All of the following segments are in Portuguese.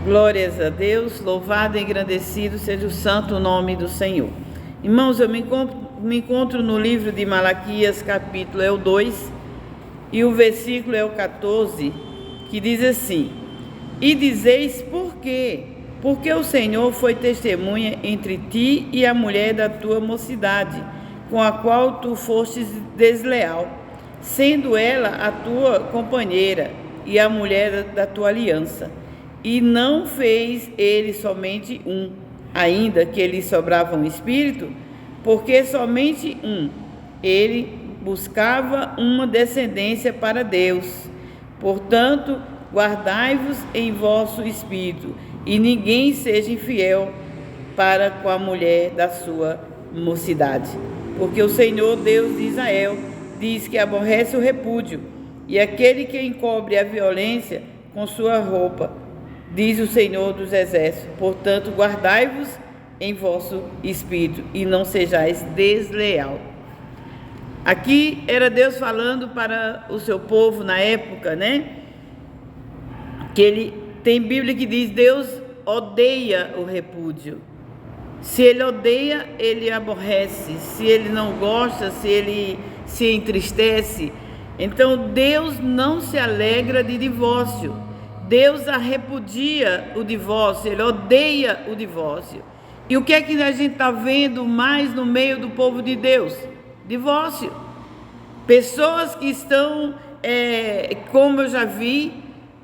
Glórias a Deus, louvado e engrandecido seja o santo nome do Senhor. Irmãos, eu me encontro no livro de Malaquias, capítulo é o 2, e o versículo é o 14, que diz assim: E dizeis por quê? Porque o Senhor foi testemunha entre ti e a mulher da tua mocidade, com a qual tu fostes desleal, sendo ela a tua companheira e a mulher da tua aliança. E não fez ele somente um, ainda que lhe sobrava um espírito, porque somente um. Ele buscava uma descendência para Deus. Portanto, guardai-vos em vosso espírito, e ninguém seja infiel para com a mulher da sua mocidade. Porque o Senhor Deus de Israel diz que aborrece o repúdio, e aquele que encobre a violência com sua roupa, diz o Senhor dos Exércitos. Portanto, guardai-vos em vosso espírito e não sejais desleal. Aqui era Deus falando para o seu povo na época, né? Que ele tem Bíblia que diz: Deus odeia o repúdio. Se ele odeia, ele aborrece. Se ele não gosta, se ele se entristece. Então Deus não se alegra de divórcio. Deus repudia o divórcio, ele odeia o divórcio. E o que é que a gente está vendo mais no meio do povo de Deus? Divórcio. Pessoas que estão, como eu já vi,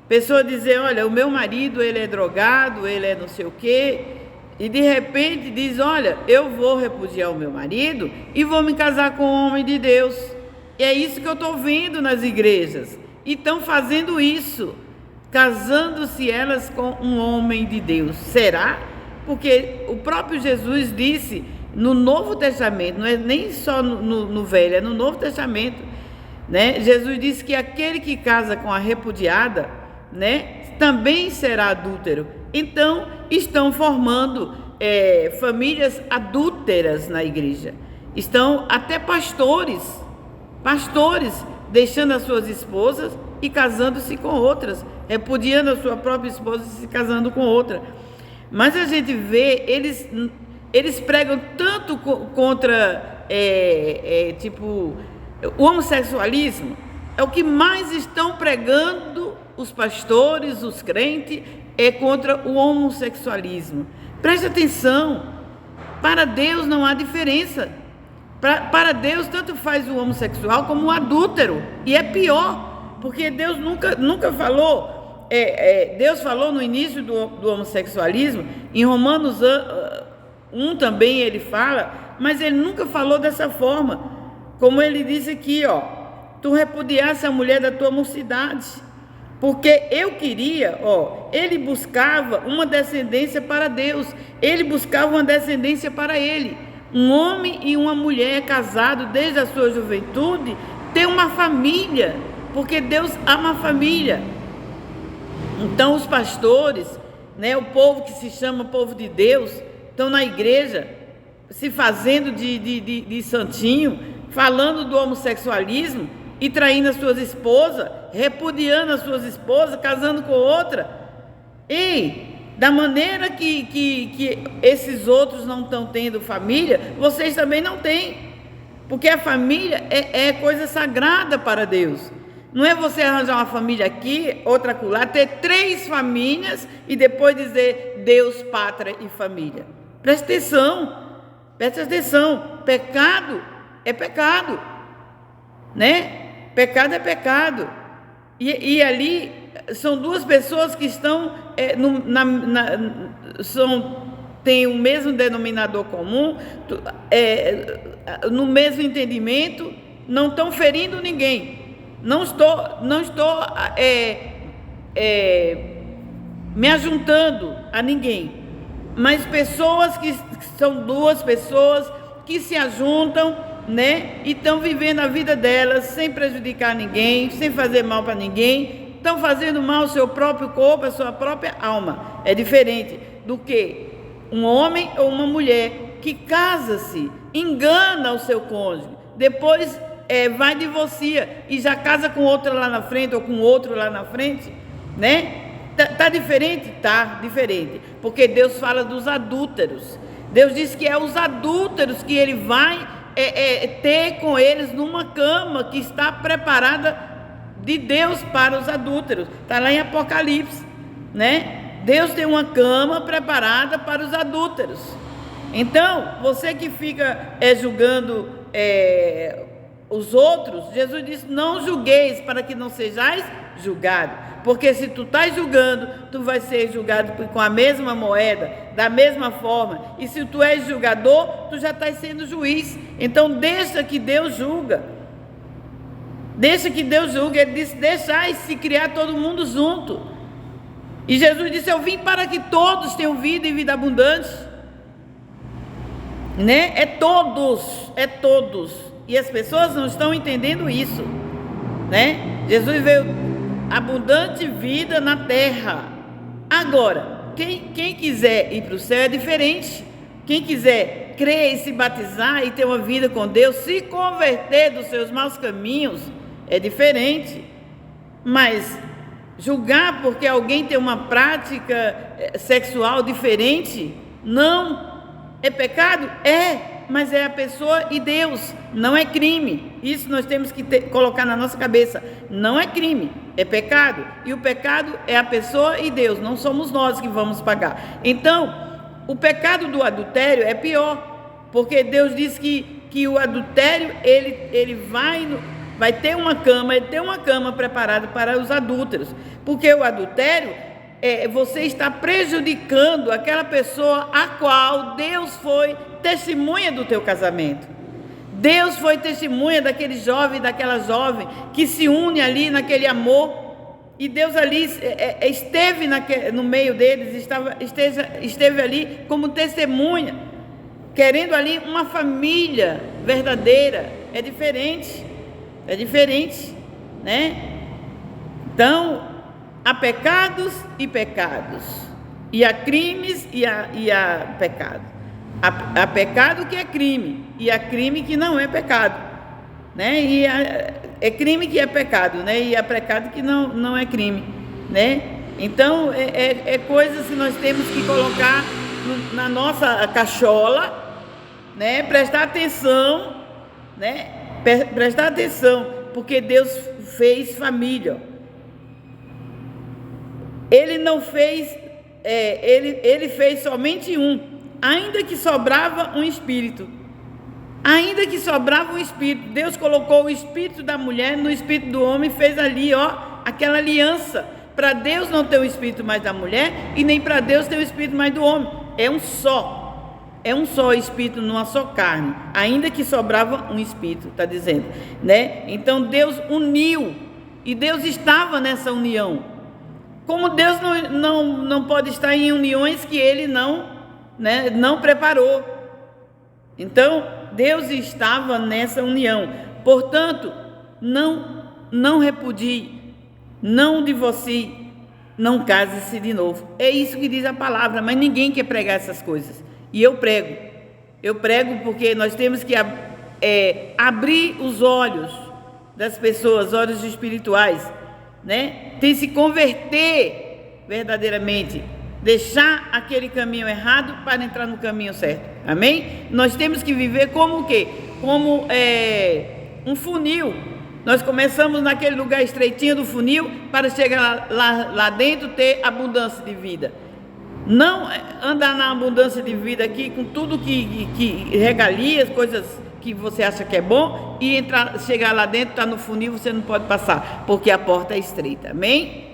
pessoas dizer: olha, o meu marido, ele é drogado, ele é não sei o quê, e de repente diz: olha, eu vou repudiar o meu marido e vou me casar com um homem de Deus. E é isso que eu estou vendo nas igrejas. E estão fazendo isso, casando-se elas com um homem de Deus. Será? Porque o próprio Jesus disse no Novo Testamento, não é nem só no Velho, é no Novo Testamento, né? Jesus disse que aquele que casa com a repudiada, né, também será adúltero. Então, estão formando famílias adúlteras na igreja. Estão até pastores deixando as suas esposas e casando-se com outras, repudiando a sua própria esposa e se casando com outra. Mas a gente vê, eles pregam tanto contra o homossexualismo. É o que mais estão pregando os pastores, os crentes, é contra o homossexualismo. Preste atenção, para Deus não há diferença. Para Deus tanto faz o homossexual como o adúltero, e é pior, porque Deus nunca falou. Deus falou no início do homossexualismo, em Romanos 1 também ele fala, mas ele nunca falou dessa forma, como ele disse aqui, ó: tu repudiasse a mulher da tua mocidade, porque eu queria, ele buscava uma descendência para Deus, ele buscava uma descendência para ele. Um homem e uma mulher casados desde a sua juventude tem uma família, porque Deus ama a família. Então os pastores, né, o povo que se chama povo de Deus, estão na igreja se fazendo de santinho, falando do homossexualismo e traindo as suas esposas, repudiando as suas esposas, casando com outra. Ei, da maneira que esses outros não estão tendo família, vocês também não têm. Porque a família é coisa sagrada para Deus. Não é você arranjar uma família aqui, outra acolá, ter 3 famílias e depois dizer Deus, pátria e família. Preste atenção. Pecado é pecado, né? Pecado é pecado. E ali são 2 pessoas que estão têm o mesmo denominador comum, no mesmo entendimento, não estão ferindo ninguém. Não estou me ajuntando a ninguém, mas pessoas que são 2 pessoas que se ajuntam, né, e estão vivendo a vida delas sem prejudicar ninguém, sem fazer mal para ninguém. Estão fazendo mal ao seu próprio corpo, à sua própria alma. É diferente do que um homem ou uma mulher que casa-se, engana o seu cônjuge, depois vai divorcia e já casa com outra lá na frente ou com outro lá na frente, né? Tá diferente? Tá diferente, porque Deus fala dos adúlteros. Deus diz que é os adúlteros que Ele vai ter com eles numa cama que está preparada de Deus para os adúlteros. Está lá em Apocalipse, né? Deus tem uma cama preparada para os adúlteros. Então, você que fica julgando os outros, Jesus disse: não julgueis para que não sejais julgados, porque se tu estás julgando, tu vais ser julgado com a mesma moeda, da mesma forma, e se tu és julgador, tu já estás sendo juiz. Então deixa que Deus julga, deixa que Deus julga. Ele disse: deixai-se criar todo mundo junto. E Jesus disse: eu vim para que todos tenham vida e vida abundante, né? É todos, e as pessoas não estão entendendo isso, né? Jesus veio abundante vida na terra. Agora, quem quiser ir para o céu é diferente. Quem quiser crer e se batizar e ter uma vida com Deus, se converter dos seus maus caminhos, é diferente. Mas julgar porque alguém tem uma prática sexual diferente, não. É pecado? Mas é a pessoa e Deus, não é crime. Isso nós temos que colocar na nossa cabeça. Não é crime, é pecado. E o pecado é a pessoa e Deus, não somos nós que vamos pagar. Então, o pecado do adultério é pior, porque Deus diz que o adultério, ele vai ter uma cama preparada para os adúlteros. Porque o adultério, você está prejudicando aquela pessoa a qual Deus foi testemunha do teu casamento. Deus foi testemunha daquele jovem, daquela jovem que se une ali naquele amor, e Deus ali esteve no meio deles, esteve ali como testemunha, querendo ali uma família verdadeira. É diferente, né? Então, há pecados e pecados, e há crimes e há pecado. Há pecado que é crime, e há crime que não é pecado, né? E é crime que é pecado, né? E há pecado que não é crime, né? Então, coisas que nós temos que colocar na nossa cachola, né? Prestar atenção, né? Prestar atenção, porque Deus fez família. Ele não fez, ele fez somente um, ainda que sobrava um espírito. Deus colocou o espírito da mulher no espírito do homem e fez ali, aquela aliança. Para Deus não ter o espírito mais da mulher, e nem para Deus ter o espírito mais do homem. É um só espírito numa só carne, ainda que sobrava um espírito, está dizendo, né? Então Deus uniu, e Deus estava nessa união. Como Deus não pode estar em uniões que Ele não preparou. Então, Deus estava nessa união. Portanto, não repudie, não divorcie, não case-se de novo. É isso que diz a palavra, mas ninguém quer pregar essas coisas. E eu prego porque nós temos que abrir os olhos das pessoas, olhos espirituais, né? Tem que se converter verdadeiramente, deixar aquele caminho errado para entrar no caminho certo. Amém? Nós temos que viver como o quê? Como um funil. Nós começamos naquele lugar estreitinho do funil para chegar lá dentro, ter abundância de vida. Não andar na abundância de vida aqui com tudo que regalias, coisas que você acha que é bom, e chegar lá dentro, está no funil, você não pode passar, porque a porta é estreita. Amém?